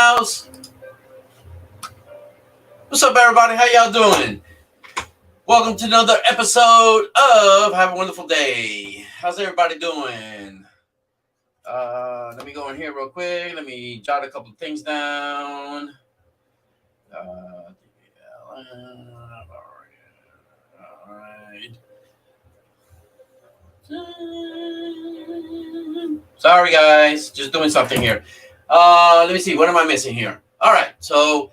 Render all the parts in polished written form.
house. What's up, everybody? How y'all doing? Welcome to another episode of Have a Wonderful Day. How's everybody doing? Let me go in here real quick. Let me jot a couple of things down. All right. Sorry, guys. Just doing something here. Let me see. What am I missing here? All right. So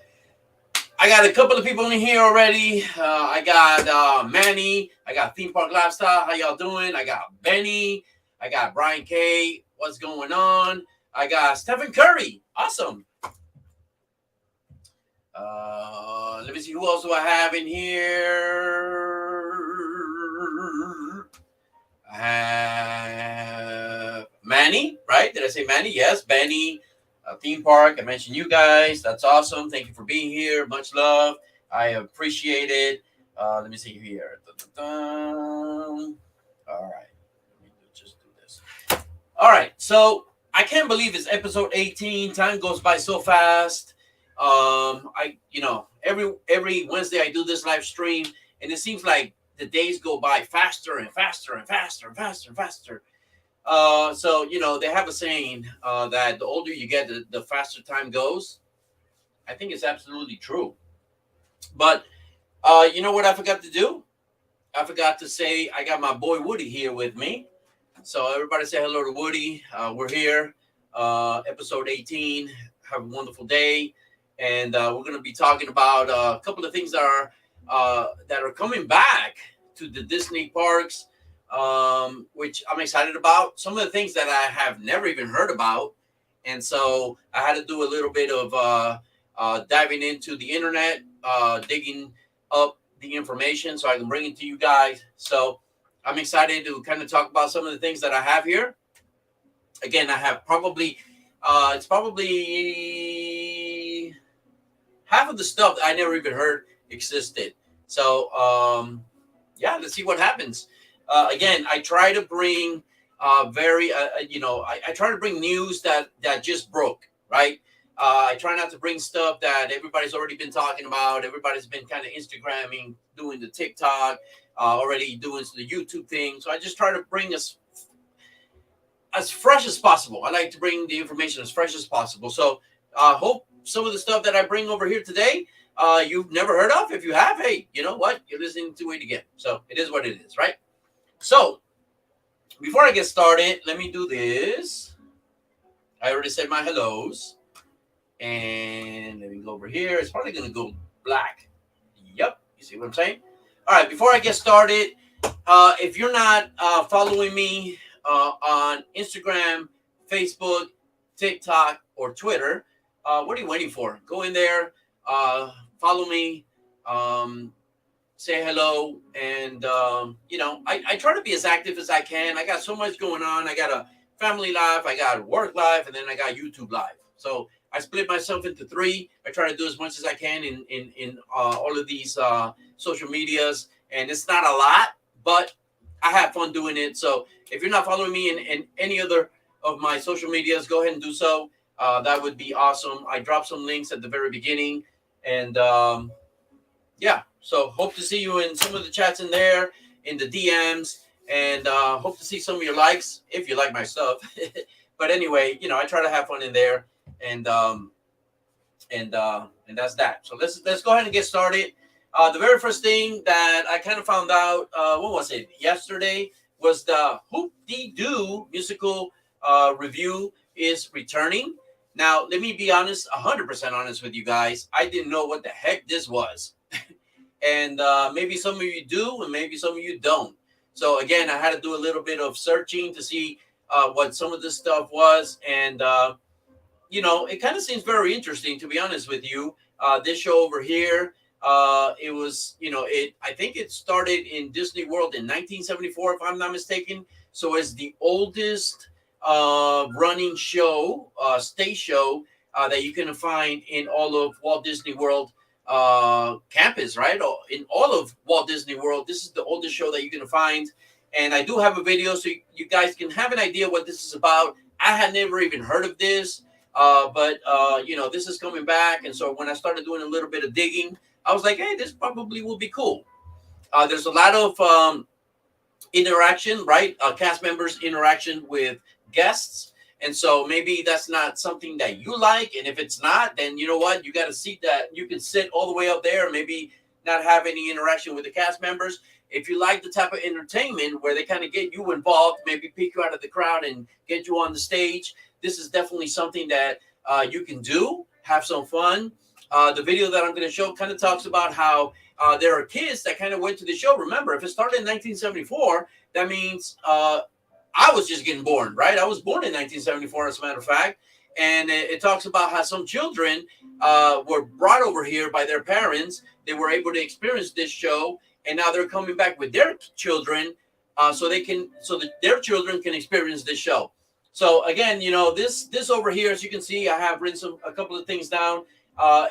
I got a couple of people in here already. I got Minnie. I got Theme Park Lifestyle. How y'all doing? I got Benny. I got Brian K. What's going on? I got Stephen Curry. Awesome. Let me see. Who else do I have in here? I have Manny, right? Did I say Manny? Yes, Benny. Theme Park. I mentioned you guys. That's awesome. Thank you for being here. Much love. I appreciate it. Let me see here. All right. Let me just do this. All right. So I can't believe it's episode 18. Time goes by so fast. Every Wednesday I do this live stream, and it seems like the days go by faster and faster and faster and faster and faster. So they have a saying that the older you get, the faster time goes. I think it's absolutely true. But you know what I forgot to do? I forgot to say I got my boy Woody here with me. So everybody say hello to Woody. We're here, episode 18. Have a wonderful day, and we're going to be talking about a couple of things that are coming back to the Disney parks. Which I'm excited about. Some of the things that I have never even heard about. And so I had to do a little bit of diving into the internet, digging up the information so I can bring it to you guys. So I'm excited to kind of talk about some of the things that I have here. Again, I have it's probably half of the stuff that I never even heard existed. So, let's see what happens. Again, I try to bring I try to bring news that just broke, right? I try not to bring stuff that everybody's already been talking about. Everybody's been kind of Instagramming, doing the TikTok, already doing the YouTube thing. So I just try to bring as fresh as possible. I like to bring the information as fresh as possible. So hope some of the stuff that I bring over here today, you've never heard of. If you have, hey, you know what? You're listening to it again. So it is what it is, right? So, before I get started, let me do this. I already said my hellos. And let me go over here. It's probably going to go black. Yep. You see what I'm saying? All right. Before I get started, if you're not following me on Instagram, Facebook, TikTok, or Twitter, what are you waiting for? Go in there. Follow me. Say hello, and I try to be as active as I can. I got so much going on. I got a family life, I got work life, and then I got YouTube live. So I split myself into three. I try to do as much as I can in all of these social medias, and it's not a lot, but I have fun doing it. So if you're not following me in any other of my social medias, go ahead and do so. That would be awesome. I dropped some links at the very beginning, and so hope to see you in some of the chats in there, in the DMs, and hope to see some of your likes if you like my stuff. But anyway, I try to have fun in there, and that's that. So let's go ahead and get started. The very first thing that I kind of found out, what was it? Yesterday was the Hoop-Dee-Doo musical review is returning. Now, let me be honest, 100% honest with you guys. I didn't know what the heck this was. And maybe some of you do, and maybe some of you don't. So again, I had to do a little bit of searching to see what some of this stuff was, and it kind of seems very interesting, to be honest with you. This show over here, it was, I think it started in Disney World in 1974, if I'm not mistaken. So it's the oldest running show, stage show that you can find in all of Walt Disney World campus, right? In all of Walt Disney World. This is the oldest show that you're going to find. And I do have a video so you guys can have an idea what this is about. I had never even heard of this. But this is coming back, and so when I started doing a little bit of digging, I was like, hey, this probably will be cool. There's a lot of interaction, right? Cast members interaction with guests. And so maybe that's not something that you like. And if it's not, then you know what? You got a seat that you can sit all the way up there and maybe not have any interaction with the cast members. If you like the type of entertainment where they kind of get you involved, maybe pick you out of the crowd and get you on the stage, this is definitely something that you can do. Have some fun. The video that I'm going to show kind of talks about how there are kids that kind of went to the show. Remember, if it started in 1974, that means I was just getting born, right? I was born in 1974, as a matter of fact. And it talks about how some children were brought over here by their parents. They were able to experience this show, and now they're coming back with their children, so that their children can experience this show. So again, this over here, as you can see, I have written a couple of things down.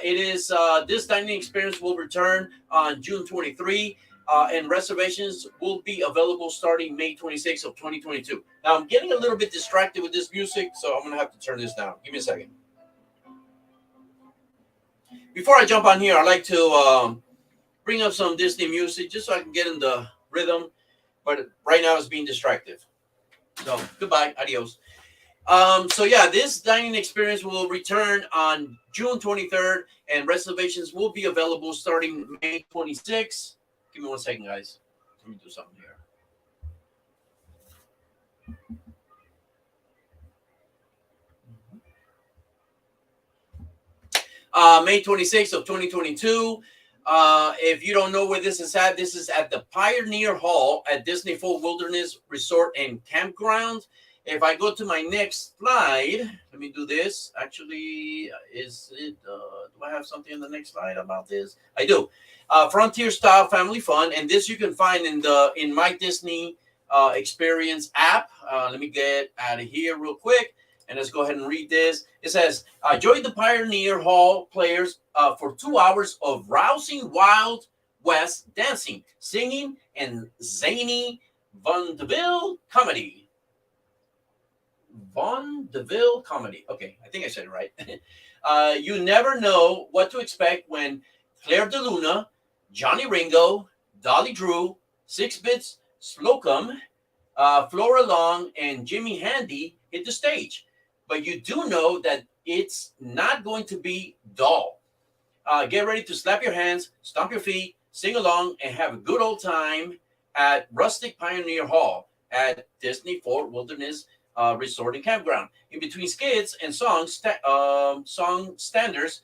It is this dining experience will return on June 23, and reservations will be available starting May 26th of 2022. Now I'm getting a little bit distracted with this music, so I'm gonna have to turn this down. Give me a second. Before I jump on here, I'd like to bring up some Disney music just so I can get in the rhythm. But right now it's being distracted. So goodbye, adios. So yeah, this dining experience will return on June 23rd, and reservations will be available starting May 26th. Give me 1 second, guys. Let me do something here. May 26th of 2022. If you don't know where this is at the Pioneer Hall at Disney Full Wilderness Resort and Campground. If I go to my next slide, let me do this. Actually, do I have something in the next slide about this? I do. Frontier style family fun, and this you can find in my Disney Experience app. Let me get out of here real quick, and let's go ahead and read this. It says, join the Pioneer Hall players for 2 hours of rousing Wild West dancing, singing, and zany vaudeville comedy. Vaudeville comedy. Okay, I think I said it right. You never know what to expect when Claire de Luna, Johnny Ringo, Dolly Drew, Six Bits Slocum, Flora Long, and Jimmy Handy hit the stage. But you do know that it's not going to be dull. Get ready to slap your hands, stomp your feet, sing along, and have a good old time at Rustic Pioneer Hall at Disney Fort Wilderness Resort and Campground. In between skits and song standards,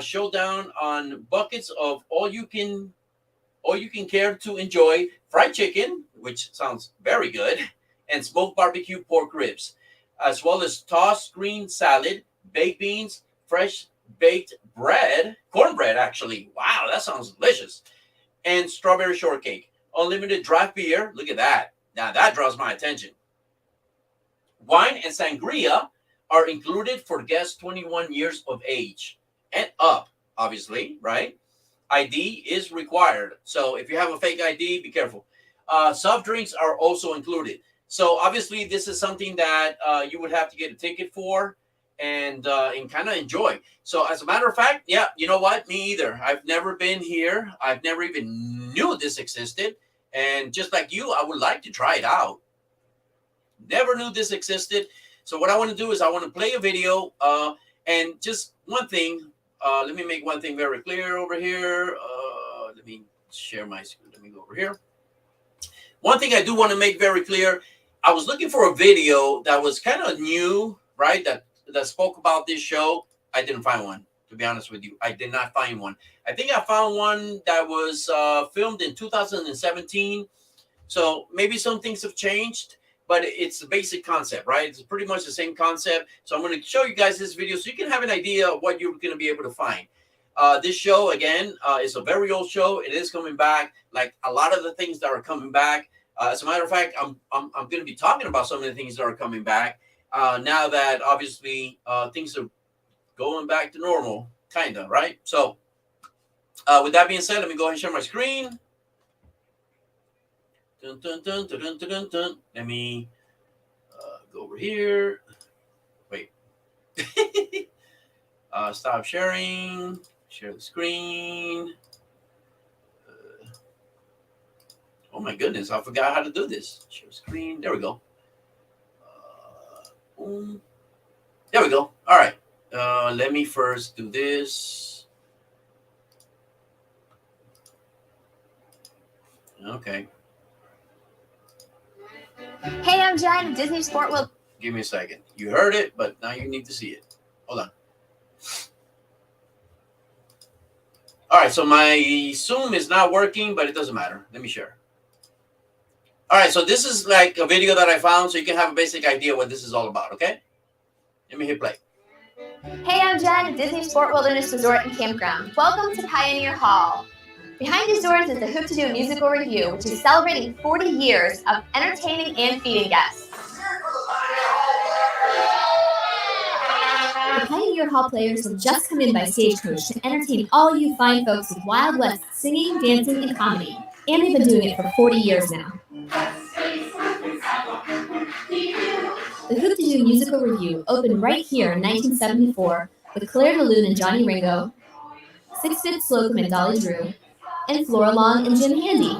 showdown on buckets of all you can care to enjoy fried chicken, which sounds very good, and smoked barbecue pork ribs, as well as tossed green salad, baked beans, fresh baked bread, cornbread actually. Wow, that sounds delicious. And strawberry shortcake. Unlimited draft beer. Look at that. Now that draws my attention. Wine and sangria are included for guests 21 years of age and up, obviously, right? ID is required. So if you have a fake ID, be careful. Soft drinks are also included. So obviously this is something that you would have to get a ticket for and kind of enjoy. So as a matter of fact, yeah, you know what? Me either. I've never been here. I've never even knew this existed. And just like you, I would like to try it out. Never knew this existed. So what I want to do is I want to play a video and just one thing. Let me make one thing very clear over here. Let me share my screen. Let me go over here. One thing I do want to make very clear. I was looking for a video that was kind of new, right? That spoke about this show. I didn't find one, to be honest with you. I did not find one. I think I found one that was filmed in 2017. So maybe some things have changed, but it's the basic concept, right? It's pretty much the same concept. So I'm going to show you guys this video so you can have an idea of what you're going to be able to find. This show, again, is a very old show. It is coming back, like a lot of the things that are coming back. As a matter of fact, I'm going to be talking about some of the things that are coming back now that obviously things are going back to normal, kind of, right? So with that being said, let me go ahead and share my screen. Dun, dun, dun, dun, dun, dun, dun. Let me go over here. Wait. Stop sharing. Share the screen. Oh my goodness, I forgot how to do this. Share screen. There we go. Boom. There we go. All right. Let me first do this. Okay. Hey, I'm Jen. Disney Sport will. Give me a second. You heard it, but now you need to see it. Hold on. All right. So my Zoom is not working, but it doesn't matter. Let me share. All right. So this is like a video that I found, so you can have a basic idea what this is all about. Okay. Let me hit play. Hey, I'm Jen. Disney Sport Wilderness Resort and Campground. Welcome to Pioneer Hall. Behind these doors is the Hoop-Dee-Doo Music Revue, which is celebrating 40 years of entertaining and feeding guests. The Pioneer Hall players have just come in by Stagecoach to entertain all you fine folks with Wild West singing, dancing, and comedy. And they've been doing it for 40 years now. The Hoop-Dee-Doo Musical Revue opened right here in 1974 with Claire de Lune and Johnny Ringo, Six Fifth Slocum and Dolly Drew, and Flora Long and Jim Handy.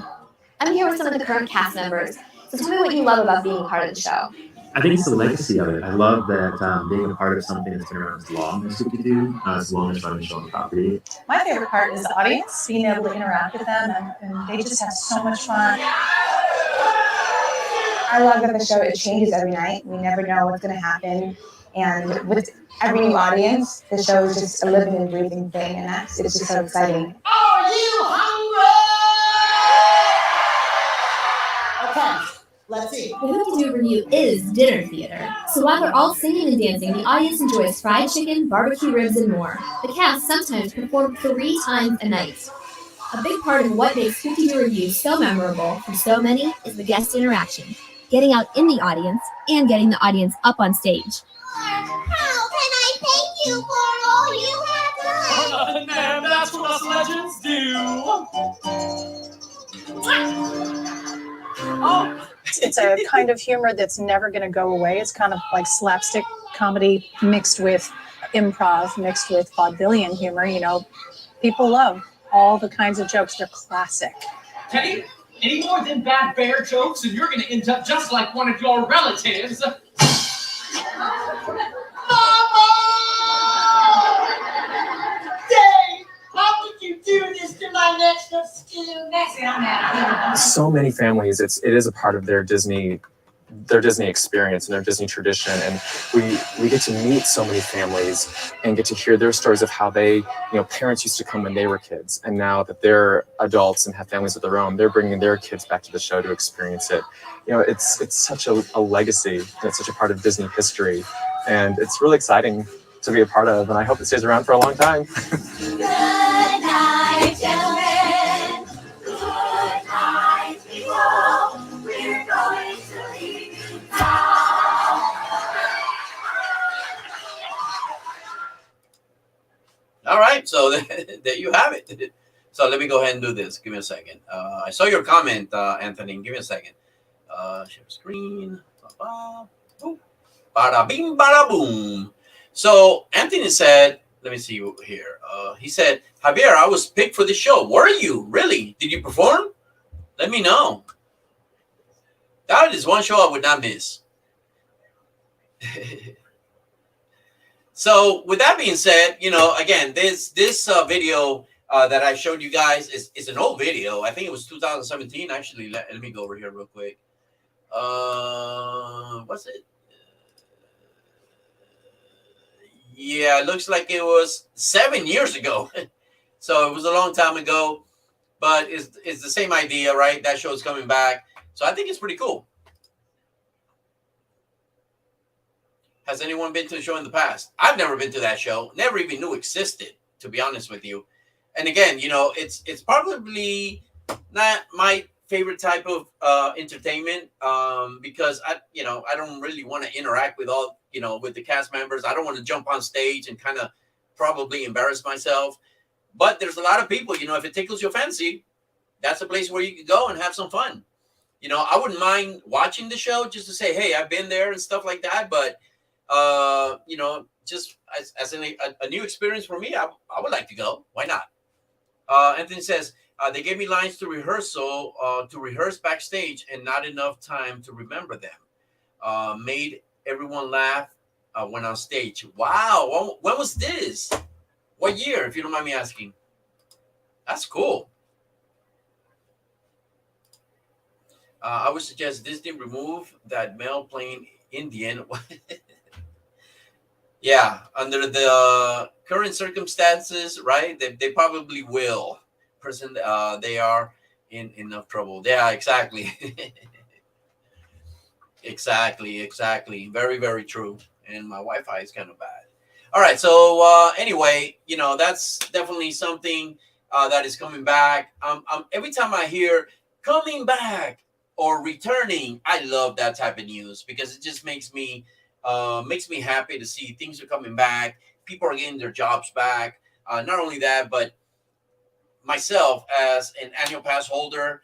I'm here with some of the current cast members, so tell me what you love about being part of the show. I think it's the legacy of it. I love that being a part of something that's been around as long as Hoop-Dee-Doo, as long as running the show on the property. My favorite part is the audience, being able to interact with them, and they just have so much fun. I love that the show, it changes every night. We never know what's going to happen. And with every new audience, the show is just a living and breathing thing, and it's just so exciting. Are you hungry? Okay, let's see. The Hoop-Dee-Doo Revue is dinner theater. So while they're all singing and dancing, the audience enjoys fried chicken, barbecue ribs, and more. The cast sometimes perform 3 times a night. A big part of what makes Hoop-Dee-Doo Revue so memorable for so many is the guest interaction. Getting out in the audience and getting the audience up on stage. How can I thank you for all you have done? And that's what us legends do. Oh, it's a kind of humor that's never going to go away. It's kind of like slapstick comedy mixed with improv, mixed with vaudevillian humor. You know, people love all the kinds of jokes. They're classic. Kenny, any more than bad bear jokes, and you're going to end up just like one of your relatives. Mama! Dave, how would you do this to my next of skin? Next thing I'm at. So many families, it is a part of their Disney experience and their Disney tradition, and we get to meet so many families and get to hear their stories of how they, parents used to come when they were kids, and now that they're adults and have families of their own, they're bringing their kids back to the show to experience it. It's such a legacy, and it's such a part of Disney history, and it's really exciting to be a part of, and I hope it stays around for a long time. Good night, gentlemen. Good night, people. We're going to leave you now. All right, so there you have it. So let me go ahead and do this. Give me a second. I saw your comment, Anthony. Give me a second. Share screen. Boom. Bada bing, bada boom. So Anthony said, let me see here. He said, Javier, I was picked for the show. Were you? Really? Did you perform? Let me know. That is one show I would not miss. So with that being said, again, this video that I showed you guys is an old video. I think it was 2017. Actually, let me go over here real quick. What's it? Yeah, it looks like it was 7 years ago. So it was a long time ago, but it's the same idea, right? That show is coming back. So I think it's pretty cool. Has anyone been to the show in the past? I've never been to that show. Never even knew existed, to be honest with you. And again, it's probably not my favorite type of entertainment because I don't really want to interact with all, with the cast members. I don't want to jump on stage and kind of probably embarrass myself. But there's a lot of people, if it tickles your fancy, that's a place where you can go and have some fun. I wouldn't mind watching the show just to say, hey, I've been there and stuff like that. But, just as a new experience for me, I would like to go. Why not? Anthony says they gave me lines to rehearse backstage, and not enough time to remember them. Made everyone laugh when on stage. Wow, when was this? What year, if you don't mind me asking? That's cool. I would suggest Disney remove that male playing Indian. Yeah, under the current circumstances, right? They probably will. They are in enough trouble. Yeah, exactly. Exactly. Very, very true. And my Wi-Fi is kind of bad. All right. So anyway, that's definitely something that is coming back. Every time I hear coming back or returning, I love that type of news because it just makes me happy to see things are coming back. People are getting their jobs back. Not only that, but myself as an annual pass holder,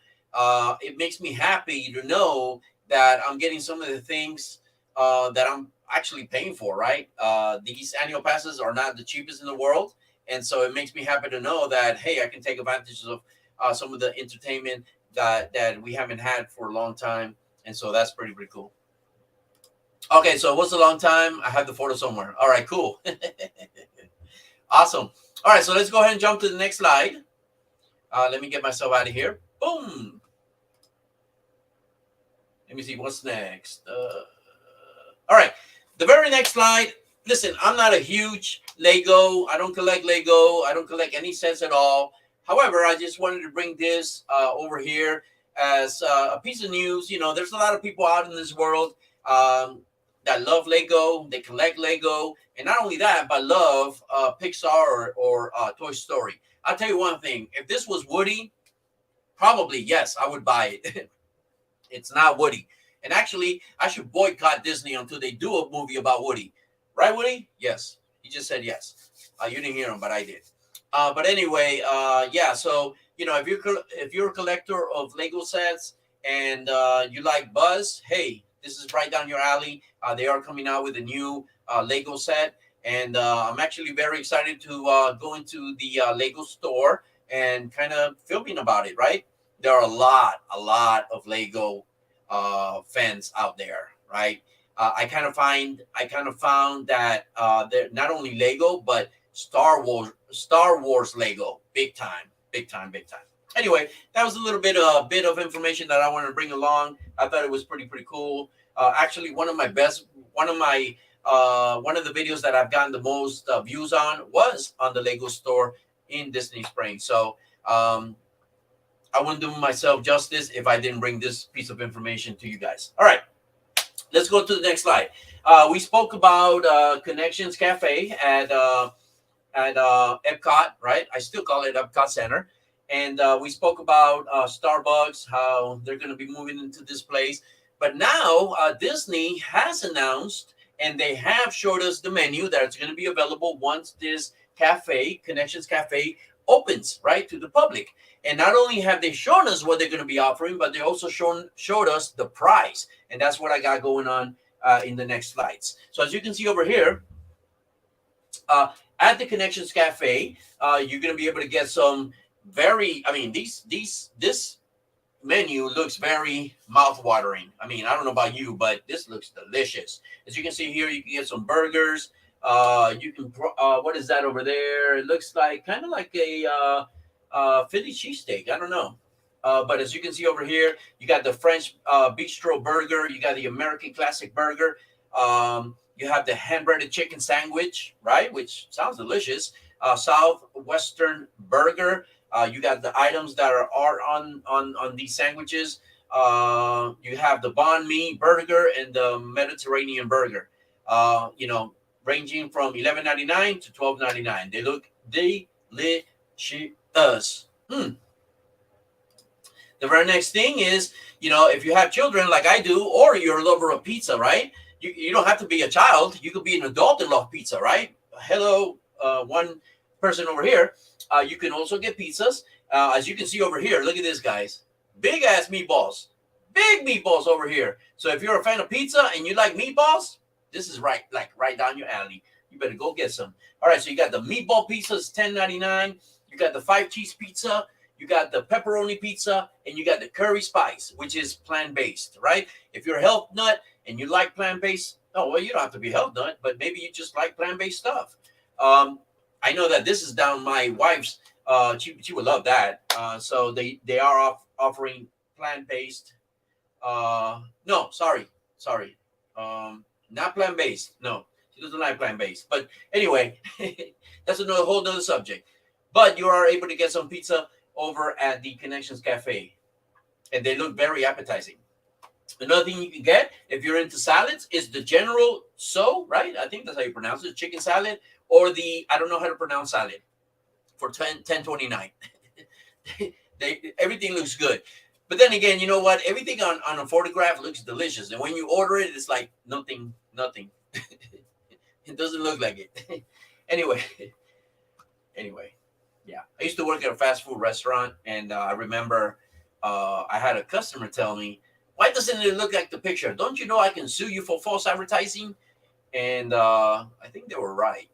it makes me happy to know that I'm getting some of the things that I'm actually paying for, right? These annual passes are not the cheapest in the world. And so it makes me happy to know that, hey, I can take advantage of some of the entertainment that we haven't had for a long time. And so that's pretty cool. Okay, so what's a long time? I have the photo somewhere. All right, cool. Awesome. All right, so let's go ahead and jump to the next slide. Let me get myself out of here. Boom. Let me see what's next. All right, the very next slide. Listen, I'm not a huge Lego. I don't collect Lego. I don't collect any sets at all. However, I just wanted to bring this over here as a piece of news. There's a lot of people out in this world that love Lego. They collect Lego. And not only that, but love Pixar or Toy Story. I'll tell you one thing. If this was Woody, probably, yes, I would buy it. It's not Woody. And actually, I should boycott Disney until they do a movie about Woody. Right, Woody? Yes. He just said yes. You didn't hear him, but I did. But anyway, yeah. So, if you're a collector of Lego sets and you like Buzz, hey, this is right down your alley. They are coming out with a new Lego set. And I'm actually very excited to go into the Lego store and kind of filming about it, right? There are a lot of Lego fans out there, right? I kind of found that they're not only Lego, but Star Wars Lego, big time. Anyway, that was a little bit of information that I wanted to bring along. I thought it was pretty cool. Actually, one of the videos that I've gotten the most views on was on the Lego store in Disney Springs. So I wouldn't do myself justice if I didn't bring this piece of information to you guys. All right, let's go to the next slide. We spoke about Connections Cafe at Epcot, right? I still call it Epcot Center. And we spoke about Starbucks, how they're going to be moving into this place. But now Disney has announced, and they have showed us the menu that's going to be available once this cafe, Connections Cafe, opens, right, to the public. And not only have they shown us what they're going to be offering, but they also showed us the price. And that's what I got going on in the next slides. So as you can see over here, at the Connections Cafe, you're going to be able to get some this menu looks very mouth-watering. I mean, I don't know about you, but this looks delicious. As you can see here, you can get some burgers. You can, what is that over there? It looks like kind of like a Philly cheesesteak. I don't know. But as you can see over here, you got the French bistro burger. You got the American classic burger. You have the hand-breaded chicken sandwich, right? Which sounds delicious. Southwestern burger. You got the items that are on these sandwiches. You have the banh mi burger and the Mediterranean burger. Ranging from $11.99 to $12.99. They look delicious. The very next thing is, if you have children like I do, or you're a lover of pizza, right? You don't have to be a child. You could be an adult and love pizza, right? Hello, one person over here. You can also get pizzas. As you can see over here, look at this, guys. Big ass meatballs. Big meatballs over here. So if you're a fan of pizza and you like meatballs, this is right down your alley. you better go get some. All right, so you got the meatball pizza, it's $10.99. You got the 5-cheese pizza. You got the pepperoni pizza, and you got the curry spice, which is plant-based, right? If you're a health nut and you like plant-based, oh, well, you don't have to be a health nut, but maybe you just like plant-based stuff. I know that this is down my wife's. She would love that. So they are offering plant-based. No, sorry. Not plant-based. No, she doesn't like plant-based. But anyway, that's another whole nother subject. But you are able to get some pizza over at the Connections Cafe, and they look very appetizing. Another thing you can get if you're into salads is the General So, right? I think that's how you pronounce it, chicken salad, or the, I don't know how to pronounce salad, for $10.29. Everything looks good. But then again, you know what? Everything on a photograph looks delicious. And when you order it, it's like nothing. It doesn't look like it. Anyway, yeah. I used to work at a fast food restaurant, and I remember I had a customer tell me, why doesn't it look like the picture? Don't you know I can sue you for false advertising? And I think they were right.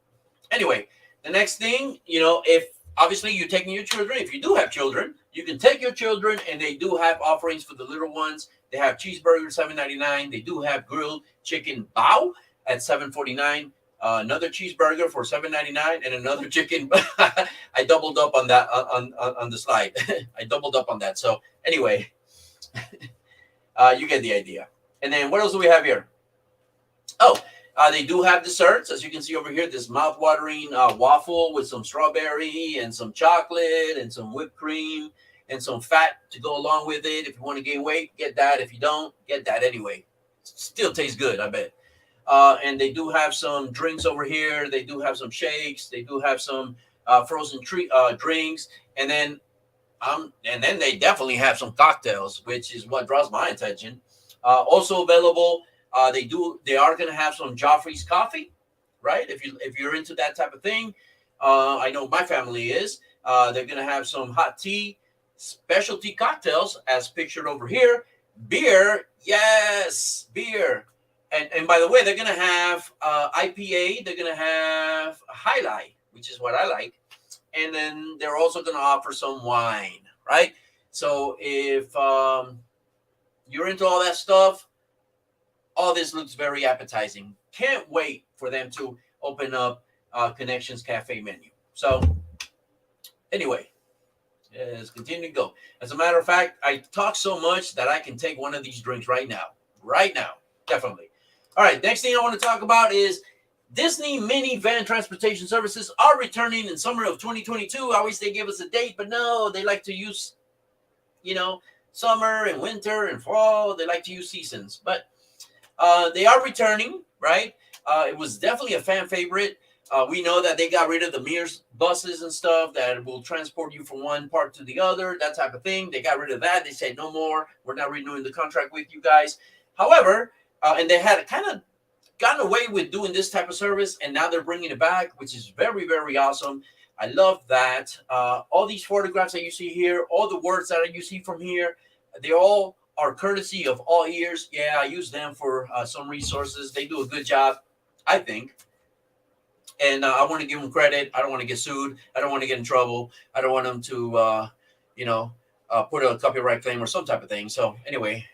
Anyway, the next thing, if obviously you're taking your children, if you do have children, you can take your children, and they do have offerings for the little ones. They have cheeseburgers, $7.99. They do have grilled chicken bao at $7.49. Another cheeseburger for $7.99, and another chicken. I doubled up on that on the slide. I doubled up on that. So anyway, you get the idea. And then what else do we have here? Oh, they do have desserts, as you can see over here. This mouth-watering waffle with some strawberry and some chocolate and some whipped cream and some fat to go along with it. If you want to gain weight, get that. If you don't, get that anyway. Still tastes good, I bet. And they do have some drinks over here. They do have some shakes. They do have some frozen drinks, and then they definitely have some cocktails, which is what draws my attention. Also available, they are going to have some Joffrey's coffee, right? If you're into that type of thing, I know my family is. They're going to have some hot tea, specialty cocktails, as pictured over here. Beer, yes, beer. And by the way, they're going to have IPA. They're going to have Highlight, which is what I like. And then they're also going to offer some wine, right? So if you're into all that stuff, all this looks very appetizing. Can't wait for them to open up Connections Cafe menu. So anyway, let's continue to go. As a matter of fact, I talk so much that I can take one of these drinks right now. Right now, definitely. All right, next thing I want to talk about is Disney Minivan transportation services are returning in summer of 2022. I wish they gave us a date, but no, they like to use, summer and winter and fall. They like to use seasons, but they are returning, right? It was definitely a fan favorite. We know that they got rid of the Mears buses and stuff that will transport you from one part to the other, that type of thing. They got rid of that. They said, no more. We're not renewing the contract with you guys. However, and they had kind of gotten away with doing this type of service, and now they're bringing it back, which is very, very awesome. I love that. All these photographs that you see here, all the words that you see from here, they all are courtesy of All Ears. Yeah, I use them for some resources. They do a good job, I think. And I want to give them credit. I don't want to get sued. I don't want to get in trouble. I don't want them to, put a copyright claim or some type of thing. So anyway,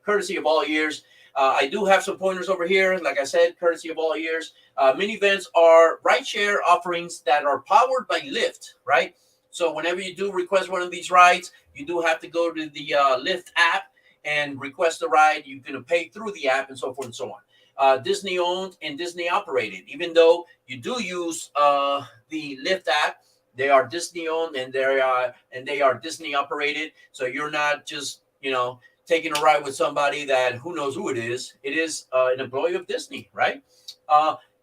courtesy of All Ears. I do have some pointers over here. Like I said, courtesy of All Ears. Minivans are rideshare offerings that are powered by Lyft, right? So whenever you do request one of these rides, you do have to go to the Lyft app and request a ride. You're going to pay through the app and so forth and so on. Disney owned and Disney operated. Even though you do use the Lyft app, they are Disney owned and they are Disney operated. So you're not just, taking a ride with somebody that who knows who it is. It is an employee of Disney, right?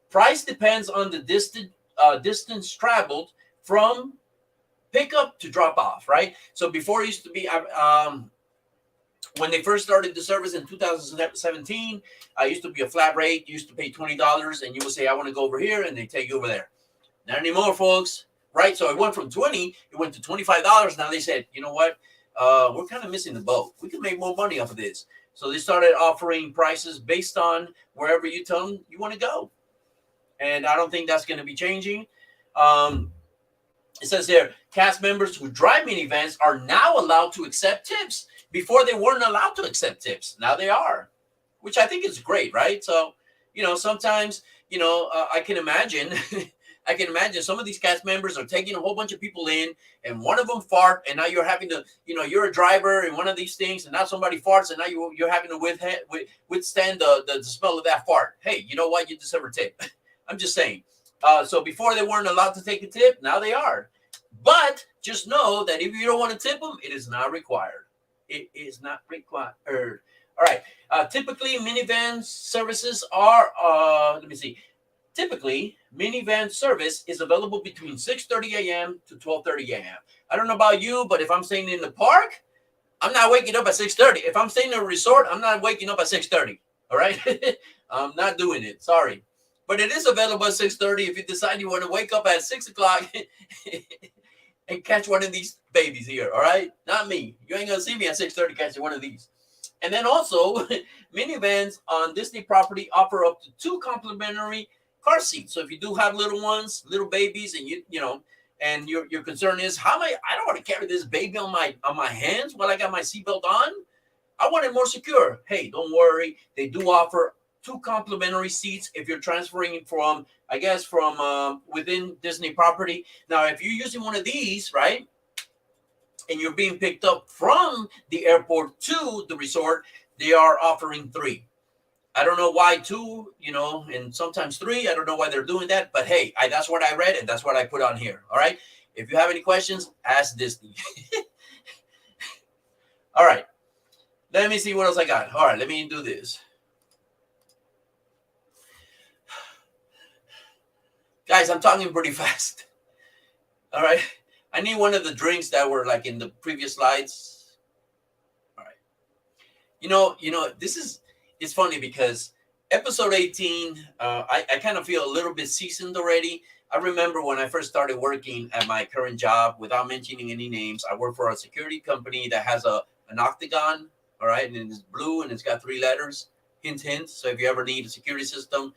Price depends on the distance traveled from pickup to drop off, right? So before it used to be, when they first started the service in 2017, it used to be a flat rate. You used to pay $20 and you would say, I want to go over here, and they take you over there. Not anymore, folks, right? So it went from $20, it went to $25. Now they said, you know what? We're kind of missing the boat. We can make more money off of this. So they started offering prices based on wherever you tell them you want to go. and I don't think that's going to be changing. It says there, cast members who drive minivans are now allowed to accept tips. Before they weren't allowed to accept tips. Now they are, which I think is great, right? So, sometimes, I can imagine, I can imagine some of these cast members are taking a whole bunch of people in, and one of them fart, and now you're having to, you're a driver in one of these things, and now somebody farts, and now you're having to withstand the smell of that fart. Hey, you know what? You deserve a tip. I'm just saying. So before they weren't allowed to take a tip, now they are. But just know that if you don't want to tip them, it is not required. It is not required. All right. Typically, minivan services are, let me see. Typically, minivan service is available between 6:30 a.m. to 12:30 a.m. I don't know about you, but if I'm staying in the park, I'm not waking up at 6:30. If I'm staying in a resort, I'm not waking up at 6:30. All right. I'm not doing it. Sorry. But it is available at 6:30 if you decide you want to wake up at 6 o'clock and catch one of these babies here, all right? Not me. You ain't going to see me at 6:30 catching one of these. And then also, minivans on Disney property offer up to 2 complimentary car seats. So if you do have little ones, little babies, and and your concern is, I don't want to carry this baby on my hands while I got my seatbelt on. I want it more secure. Hey, don't worry. They do offer 2 complimentary seats if you're transferring from within Disney property. Now, if you're using one of these, right, and you're being picked up from the airport to the resort, they are offering 3. I don't know why 2, and sometimes 3. I don't know why they're doing that, but hey, that's what I read, and that's what I put on here. All right. If you have any questions, ask Disney. All right. Let me see what else I got. All right. Let me do this. Guys, I'm talking pretty fast. All right. I need one of the drinks that were like in the previous slides. All right. It's funny because episode 18, I kind of feel a little bit seasoned already. I remember when I first started working at my current job, without mentioning any names, I work for a security company that has an octagon. All right. And it's blue and it's got 3 letters. Hint, hint. So if you ever need a security system,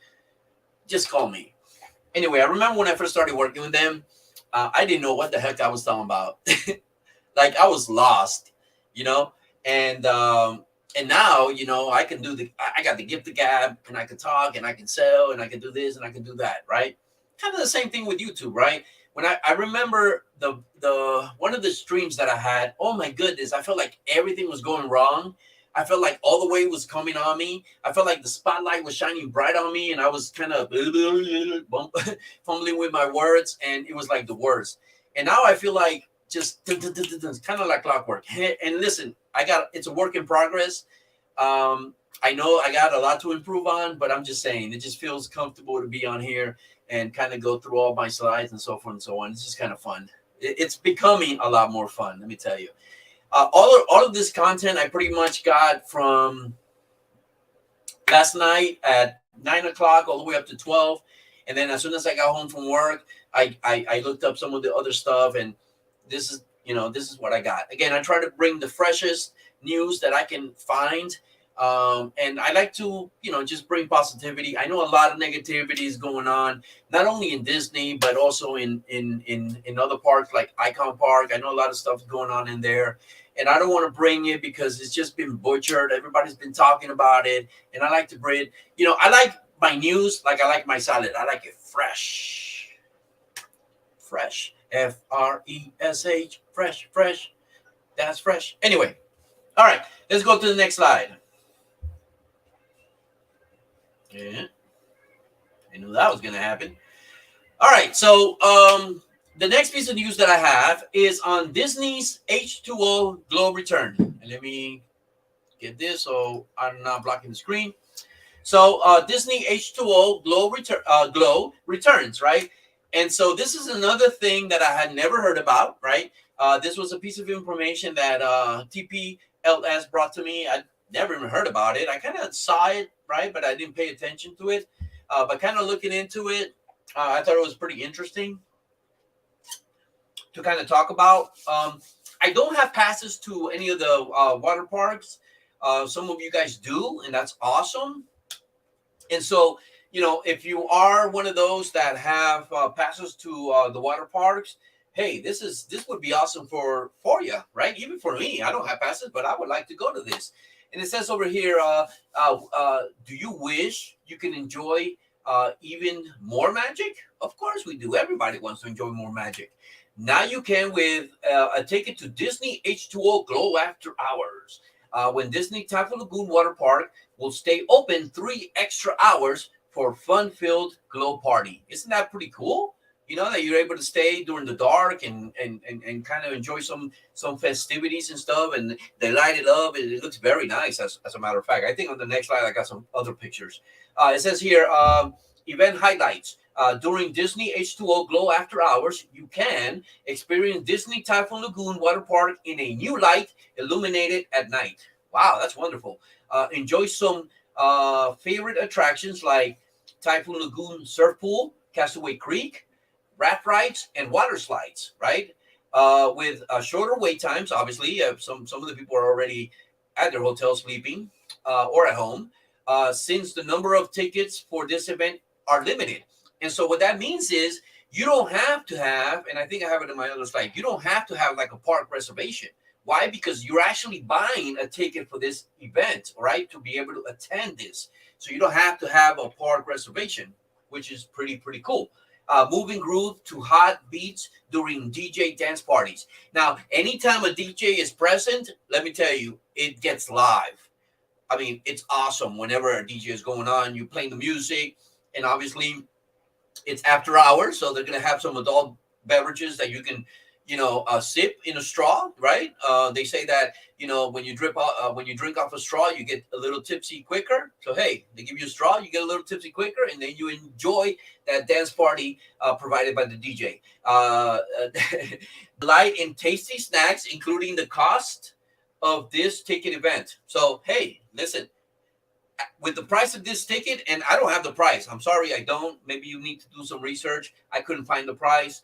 just call me. Anyway, I remember when I first started working with them, I didn't know what the heck I was talking about. Like I was lost, and now, I can I got the gift of gab, and I can talk, and I can sell, and I can do this, and I can do that, right? Kind of the same thing with YouTube, right? When I remember the one of the streams that I had, oh my goodness, I felt like everything was going wrong. I felt like all the weight was coming on me. I felt like the spotlight was shining bright on me, and I was kind of fumbling with my words, and it was like the worst. And now I feel like just kind of like clockwork. And listen, it's a work in progress. I know I got a lot to improve on, but I'm just saying it just feels comfortable to be on here and kind of go through all my slides and so forth and so on. It's just kind of fun. It's becoming a lot more fun, let me tell you. All of this content I pretty much got from last night at 9 o'clock all the way up to 12. And then as soon as I got home from work, I looked up some of the other stuff, and this is what I got. Again, I try to bring the freshest news that I can find. And I like to, just bring positivity. I know a lot of negativity is going on, not only in Disney, but also in other parks like Icon Park. I know a lot of stuff going on in there, and I don't want to bring it because it's just been butchered. Everybody's been talking about it, and I like to bring, I like my news like I like my salad. I like it fresh. Fresh. F-R-E-S-H. Fresh. That's fresh. Anyway. All right. Let's go to the next slide. Yeah, I knew that was going to happen. All right, so the next piece of news that I have is on Disney's H2O Glow return. And let me get this so I'm not blocking the screen. So Disney H2O Glow returns, right? And so this is another thing that I had never heard about, right? This was a piece of information that TPLS brought to me. I never even heard about it. I kind of saw it, right? But I didn't pay attention to it. But kind of looking into it, I thought it was pretty interesting to kind of talk about. I don't have passes to any of the water parks. Some of you guys do, and that's awesome. And so if you are one of those that have passes to the water parks, hey, this would be awesome for you, right? Even for me, I don't have passes, but I would like to go to this. And it says over here, do you wish you can enjoy even more magic? Of course we do. Everybody wants to enjoy more magic. Now you can with a ticket to Disney H2O Glow After Hours. When Disney Typhoon Lagoon Water Park will stay open 3 extra hours for fun-filled glow party. Isn't that pretty cool? That you're able to stay during the dark and kind of enjoy some festivities and stuff, and they light it up, and it looks very nice. As a matter of fact, I think on the next slide I got some other pictures. It says here, event highlights. During Disney H2O Glow After Hours, you can experience Disney Typhoon Lagoon Water Park in a new light, illuminated at night. Wow, that's wonderful. Enjoy some favorite attractions like Typhoon Lagoon Surf Pool, Castaway Creek, raft rides, and water slides, right? With shorter wait times, obviously. Some of the people are already at their hotel sleeping or at home, since the number of tickets for this event are limited. And so what that means is you don't have to have, and I think I have it in my other slide, you don't have to have like a park reservation. Why? Because you're actually buying a ticket for this event, right, to be able to attend this. So you don't have to have a park reservation, which is pretty cool. Moving groove to hot beats during DJ dance parties. Now, anytime a DJ is present, let me tell you, it gets live. I mean, it's awesome whenever a DJ is going on, you're playing the music, and obviously it's after hours, so they're going to have some adult beverages that you can, sip in a straw, right? They say that, when you drink off a straw, you get a little tipsy quicker. So, hey, they give you a straw, you get a little tipsy quicker, and then you enjoy that dance party provided by the DJ. Light and tasty snacks, including the cost of this ticket event. So, hey, listen, with the price of this ticket, and I don't have the price. I'm sorry, I don't. Maybe you need to do some research. I couldn't find the price.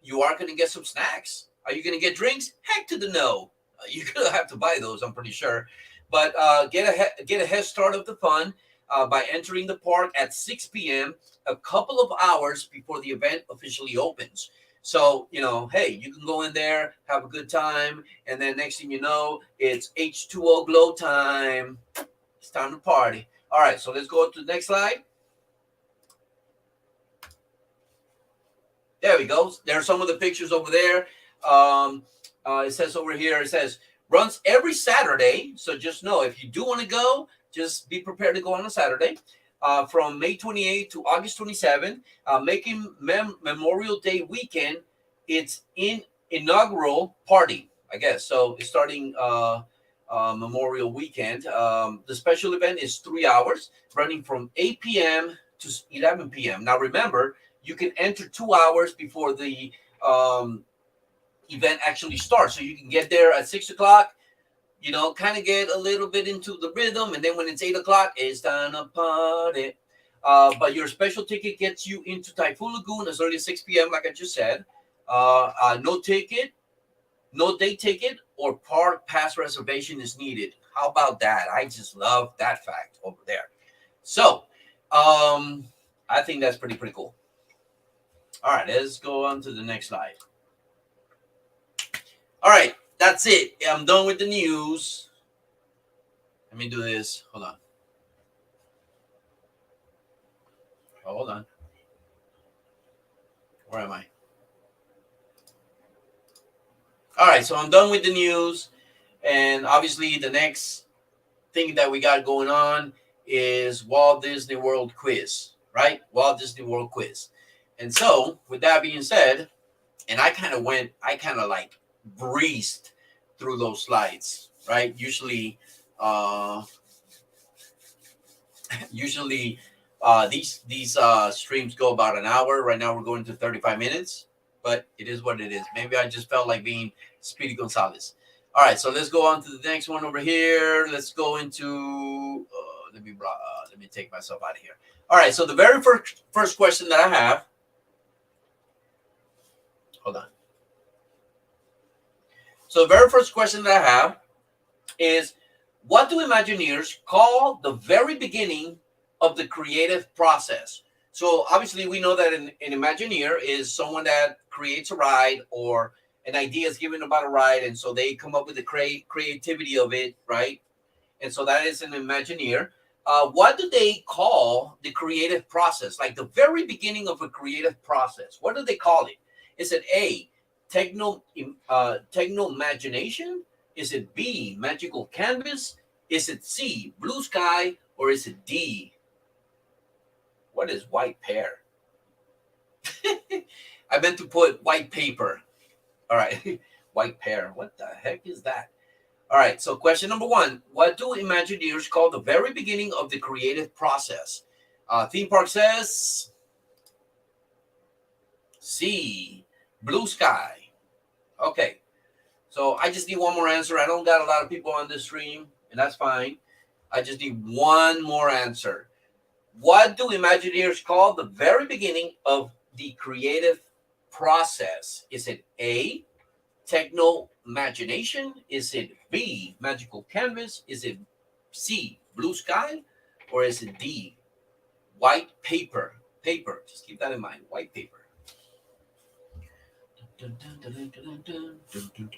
You are going to get some snacks. Are you going to get drinks? Heck to the no. You're going to have to buy those, I'm pretty sure. But get a head start of the fun by entering the park at 6 p.m., a couple of hours before the event officially opens. So, hey, you can go in there, have a good time, and then next thing you know, it's H2O Glow time. It's time to party. All right, so let's go to the next slide. There we go. There are some of the pictures over there. It says over here, it says, runs every Saturday. So just know, if you do want to go, just be prepared to go on a Saturday. From May 28th to August 27th, making Memorial Day weekend, it's inaugural party, I guess. So it's starting Memorial weekend. The special event is 3 hours, running from 8 p.m. to 11 p.m. Now, remember, you can enter 2 hours before the event actually starts. So you can get there at 6 o'clock, kind of get a little bit into the rhythm. And then when it's 8 o'clock, it's time to party. But your special ticket gets you into Typhoon Lagoon as early as 6 p.m., like I just said. No ticket, no day ticket, or park pass reservation is needed. How about that? I just love that fact over there. So I think that's pretty cool. All right, let's go on to the next slide. All right, that's it. I'm done with the news. Let me do this. Hold on. Where am I? All right, so I'm done with the news. And obviously the next thing that we got going on is Walt Disney World Quiz, right? Walt Disney World Quiz. And so, with that being said, and I kind of like breezed through those slides, right? Usually these streams go about an hour. Right now we're going to 35 minutes, but it is what it is. Maybe I just felt like being Speedy Gonzalez. All right, so let's go on to the next one over here. Let's go into let me take myself out of here. All right, so the very first question that I have. Hold on. So the very first question that I have is, what do Imagineers call the very beginning of the creative process. So obviously we know that an Imagineer is someone that creates a ride or an idea is given about a ride. And so they come up with the creativity of it, right? And so that is an Imagineer. What do they call the creative process? Like the very beginning of a creative process. What do they call it? Is it A, techno imagination? Is it B, magical canvas? Is it C, blue sky? Or is it D? What is white pear? I meant to put white paper. All right, white pear. What the heck is that? All right, so question number 1. What do Imagineers call the very beginning of the creative process? Theme Park says C, blue sky. Okay, so I just need one more answer. I don't got a lot of people on this stream, and that's fine. I just need one more answer. What do Imagineers call the very beginning of the creative process? Is it A, techno imagination? Is it B, magical canvas? Is it C, blue sky? Or is it D, white paper? Paper, just keep that in mind, white paper.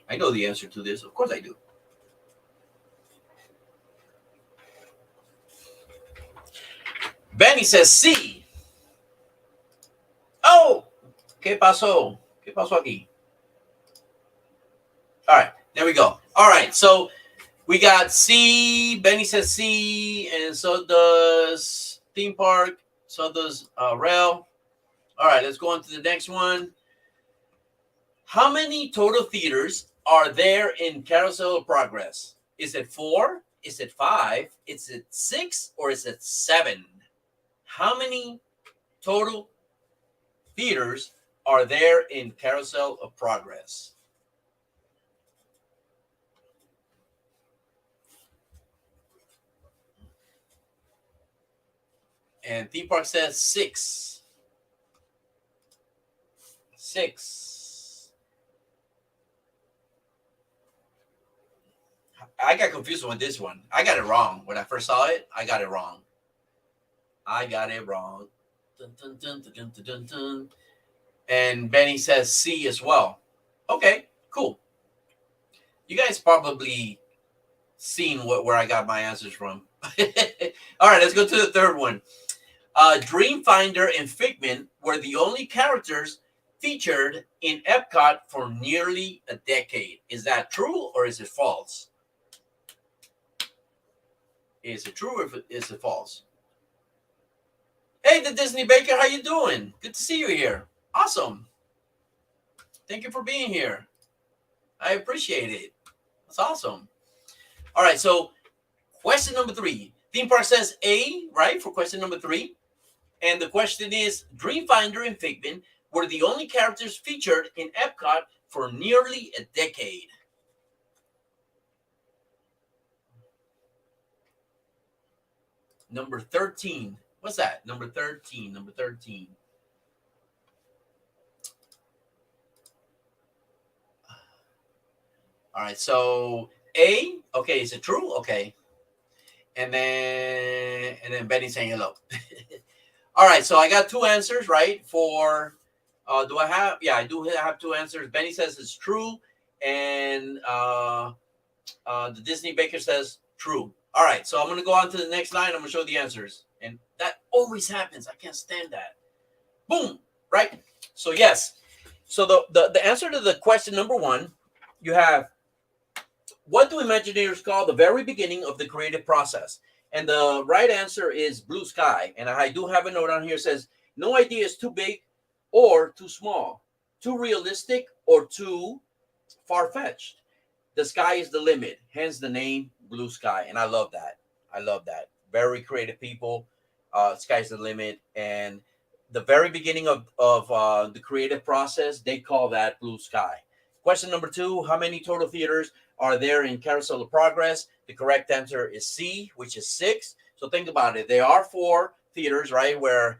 I know the answer to this. Of course I do. Benny says C. Oh, ¿qué pasó? ¿Qué pasó aquí? All right, there we go. All right, so we got C. Benny says C, and so does Theme Park. So does Rel. All right, let's go on to the next one. How many total theaters are there in Carousel of Progress? Is it 4? Is it 5? Is it 6? Or is it 7? How many total theaters are there in Carousel of Progress? And Theme Park says 6. 6. I got confused with this one. I got it wrong. When I first saw it, I got it wrong. Dun, dun, dun, dun, dun, dun, dun. And Benny says C as well. Okay, cool. You guys probably seen where I got my answers from. All right, let's go to the third one. Dreamfinder and Figment were the only characters featured in Epcot for nearly a decade. Is that true or is it false? Is it true or is it false? Hey, the Disney Baker, how you doing? Good to see you here. Awesome. Thank you for being here. I appreciate it. That's awesome. All right, so question number 3. Theme Park says A, right, for question number 3. And the question is, Dreamfinder and Figment were the only characters featured in Epcot for nearly a decade. Number 13. What's that? Number 13. Number 13. All right, so A, okay, is it true? Okay. And then Benny's saying hello. All right, so I got 2 answers, right? For do I have? Yeah, I do have 2 answers. Benny says it's true, and the Disney Baker says true. All right, so I'm gonna go on to the next line. I'm gonna show the answers, and that always happens. I can't stand that. Boom, right? So yes. So the answer to the question number 1, you have, what do Imagineers call the very beginning of the creative process? And the right answer is blue sky. And I do have a note on here that says, no idea is too big or too small, too realistic or too far-fetched. The sky is the limit, hence the name blue sky. And I love that. I love that. Very creative people. Sky's the limit. And the very beginning of the creative process, they call that blue sky. Question number 2, how many total theaters are there in Carousel of Progress? The correct answer is C, which is 6. So think about it. There are 4 theaters, right, where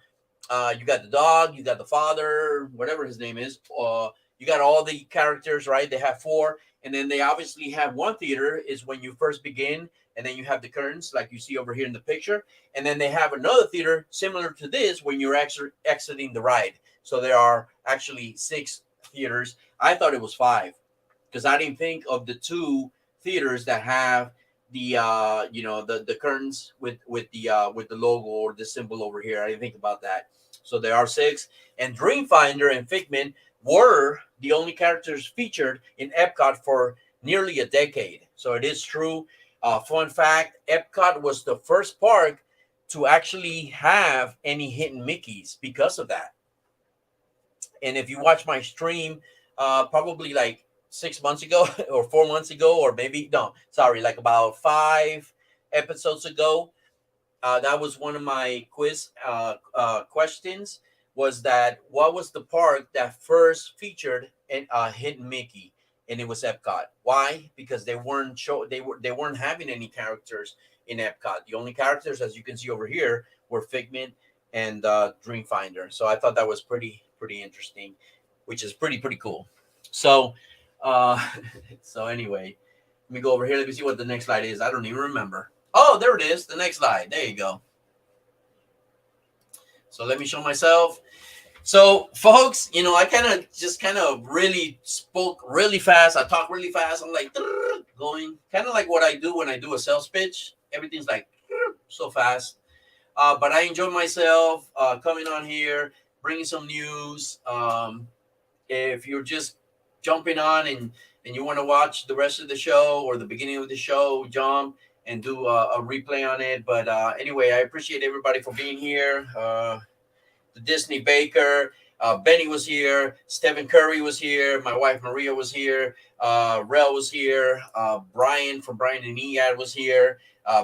you got the dog, you got the father, whatever his name is. You got all the characters, right? They have 4. And then they obviously have 1 theater is when you first begin, and then you have the curtains like you see over here in the picture, and then they have another theater similar to this when you're actually exiting the ride. So there are actually 6 theaters. I thought it was 5 because I didn't think of the 2 theaters that have the the curtains with the logo or the symbol over here. I didn't think about that. So there are 6, and Dreamfinder and Figment were the only characters featured in Epcot for nearly a decade. So it is true. Fun fact, Epcot was the first park to actually have any hidden Mickeys because of that. And if you watch my stream, probably like 6 months ago or 4 months ago, or maybe, no, sorry, like about 5 episodes ago, that was one of my quiz questions, was that what was the park that first featured a hidden Mickey? And it was Epcot. Why? Because they weren't having any characters in Epcot. The only characters, as you can see over here, were Figment and Dreamfinder. So I thought that was pretty interesting, which is pretty cool. So so anyway, let me go over here. Let me see what the next slide is. I don't even remember. Oh, there it is. The next slide. There you go. So let me show myself. So, folks, I kind of really spoke really fast. I talk really fast. I'm like going kind of like what I do when I do a sales pitch. Everything's like so fast. But I enjoy myself coming on here, bringing some news. If you're just jumping on and you want to watch the rest of the show or the beginning of the show, jump and do a replay on it. But anyway, I appreciate everybody for being here. The Disney Baker, Benny was here, Stephen Curry was here, my wife Maria was here, Rel was here, Brian from Brian and Ead was here,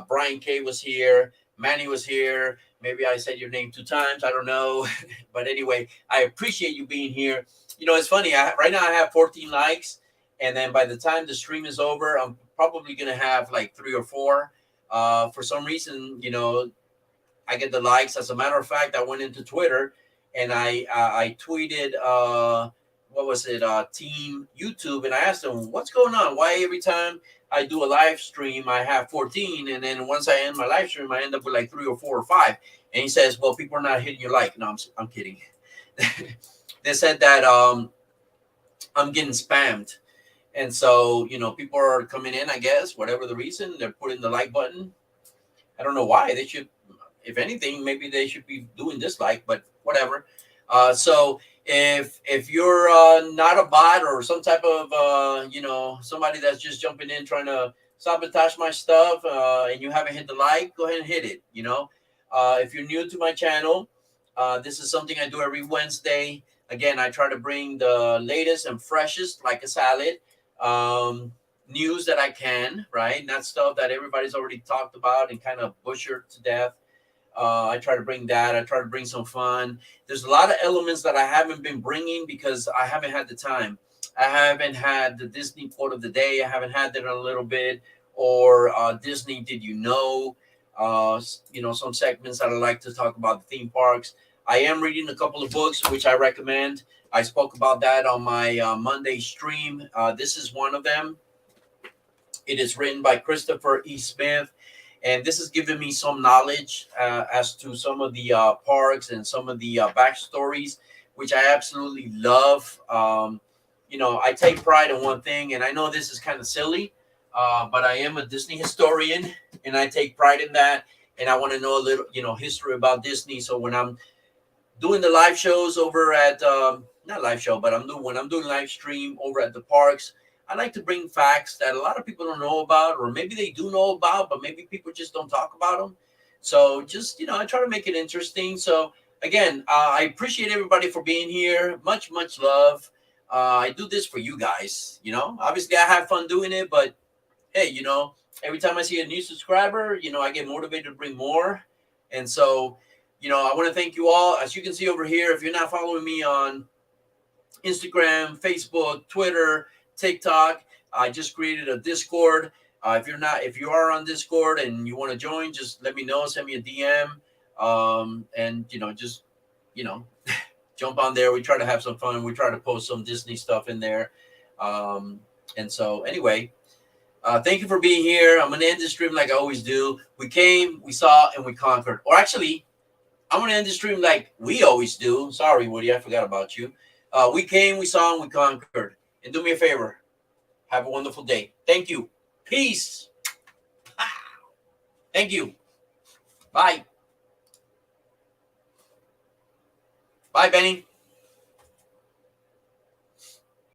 Brian K was here, Manny was here. Maybe I said your name 2 times, I don't know. But anyway, I appreciate you being here. It's funny, right now I have 14 likes, and then by the time the stream is over, I'm probably going to have like 3 or 4. For some reason, I get the likes. As a matter of fact, I went into Twitter and I tweeted, what was it, Team YouTube, and I asked them, what's going on? Why every time I do a live stream, I have 14, and then once I end my live stream, I end up with like 3 or 4 or 5. And he says, well, people are not hitting your like. No, I'm kidding. They said that I'm getting spammed. And so, people are coming in, I guess, whatever the reason, they're putting the like button. I don't know why. They should, if anything, maybe they should be doing dislike, but whatever. So if you're not a bot or some type of, somebody that's just jumping in trying to sabotage my stuff and you haven't hit the like, go ahead and hit it. If you're new to my channel, this is something I do every Wednesday. Again, I try to bring the latest and freshest, like a salad, news that I can, right? Not stuff that everybody's already talked about and kind of butchered to death. I try to bring that. I try to bring some fun. There's a lot of elements that I haven't been bringing because I haven't had the time. I haven't had the Disney quote of the day. I haven't had that in a little bit. Or Disney, did you know? Some segments that I like to talk about the theme parks. I am reading a couple of books, which I recommend. I spoke about that on my Monday stream. This is one of them. It is written by Christopher E. Smith. And this has given me some knowledge as to some of the parks and some of the backstories, which I absolutely love. I take pride in one thing, and I know this is kind of silly, but I am a Disney historian, and I take pride in that. And I want to know a little, history about Disney. So when I'm doing the live shows over at, not live show, but when I'm doing live stream over at the parks, I like to bring facts that a lot of people don't know about, or maybe they do know about, but maybe people just don't talk about them. So just, I try to make it interesting. So again, I appreciate everybody for being here. Much, much love. I do this for you guys, obviously I have fun doing it, but hey, every time I see a new subscriber, I get motivated to bring more. And so, I want to thank you all. As you can see over here, if you're not following me on Instagram, Facebook, Twitter, TikTok, I just created a Discord. If you are on Discord and you want to join, just let me know, send me a DM. And just jump on there. We try to have some fun. We try to post some Disney stuff in there. And so anyway, Thank you for being here. I'm gonna end the stream like I always do. We came, we saw, and we conquered. Or actually, I'm gonna end the stream like we always do. Sorry, Woody, I forgot about you. We came, we saw, and we conquered. And do me a favor. Have a wonderful day. Thank you. Peace. Thank you. Bye. Bye, Benny.